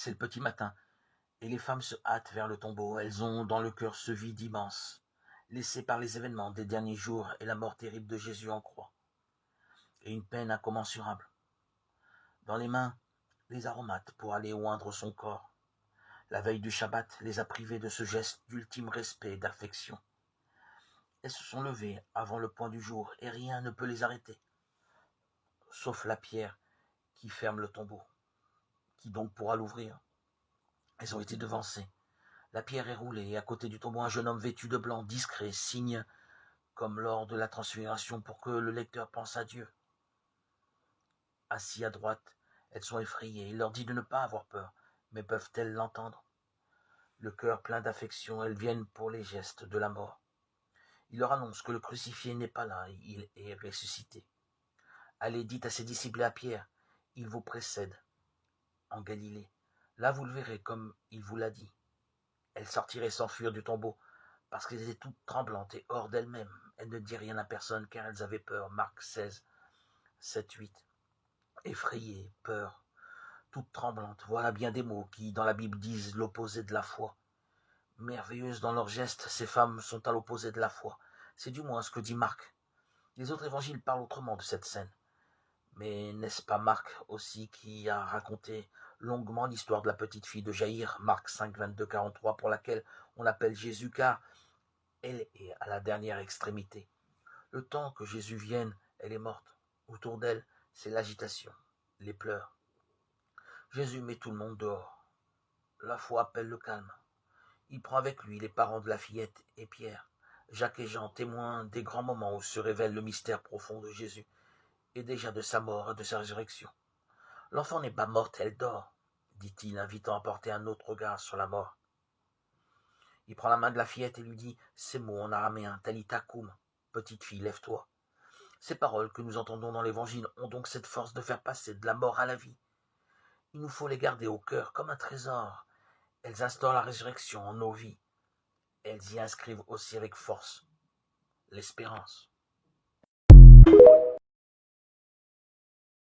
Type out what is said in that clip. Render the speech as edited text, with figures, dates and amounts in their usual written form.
C'est le petit matin, et les femmes se hâtent vers le tombeau. Elles ont dans le cœur ce vide immense, laissé par les événements des derniers jours et la mort terrible de Jésus en croix, et une peine incommensurable. Dans les mains, les aromates pour aller oindre son corps. La veille du Shabbat les a privées de ce geste d'ultime respect et d'affection. Elles se sont levées avant le point du jour, et rien ne peut les arrêter, sauf la pierre qui ferme le tombeau. Qui donc pourra l'ouvrir? Elles ont été devancées. La pierre est roulée, et à côté du tombeau, un jeune homme vêtu de blanc, discret, signe, comme lors de la transfiguration, pour que le lecteur pense à Dieu. Assis à droite, elles sont effrayées. Il leur dit de ne pas avoir peur, mais peuvent-elles l'entendre? Le cœur plein d'affection, elles viennent pour les gestes de la mort. Il leur annonce que le crucifié n'est pas là, il est ressuscité. Allez, dites à ses disciples et à Pierre, il vous précède en Galilée. Là, vous le verrez comme il vous l'a dit. Elles sortirent et s'enfuirent du tombeau, parce qu'elles étaient toutes tremblantes et hors d'elles-mêmes. Elles ne dirent rien à personne, car elles avaient peur. Marc 16, 7, 8. Effrayées, peur, toutes tremblantes. Voilà bien des mots qui, dans la Bible, disent l'opposé de la foi. Merveilleuses dans leurs gestes, ces femmes sont à l'opposé de la foi. C'est du moins ce que dit Marc. Les autres évangiles parlent autrement de cette scène. Mais n'est-ce pas Marc aussi qui a raconté longuement l'histoire de la petite fille de Jaïr, Marc 5, 22, 43, pour laquelle on l'appelle Jésus, car elle est à la dernière extrémité. Le temps que Jésus vienne, elle est morte. Autour d'elle, c'est l'agitation, les pleurs. Jésus met tout le monde dehors. La foi appelle le calme. Il prend avec lui les parents de la fillette et Pierre, Jacques et Jean, témoins des grands moments où se révèle le mystère profond de Jésus, et déjà de sa mort et de sa résurrection. L'enfant n'est pas morte, elle dort, dit-il, invitant à porter un autre regard sur la mort. Il prend la main de la fillette et lui dit ces mots en araméen, Talita koum, petite fille, lève-toi. Ces paroles que nous entendons dans l'Évangile ont donc cette force de faire passer de la mort à la vie. Il nous faut les garder au cœur comme un trésor. Elles instaurent la résurrection en nos vies. Elles y inscrivent aussi avec force l'espérance.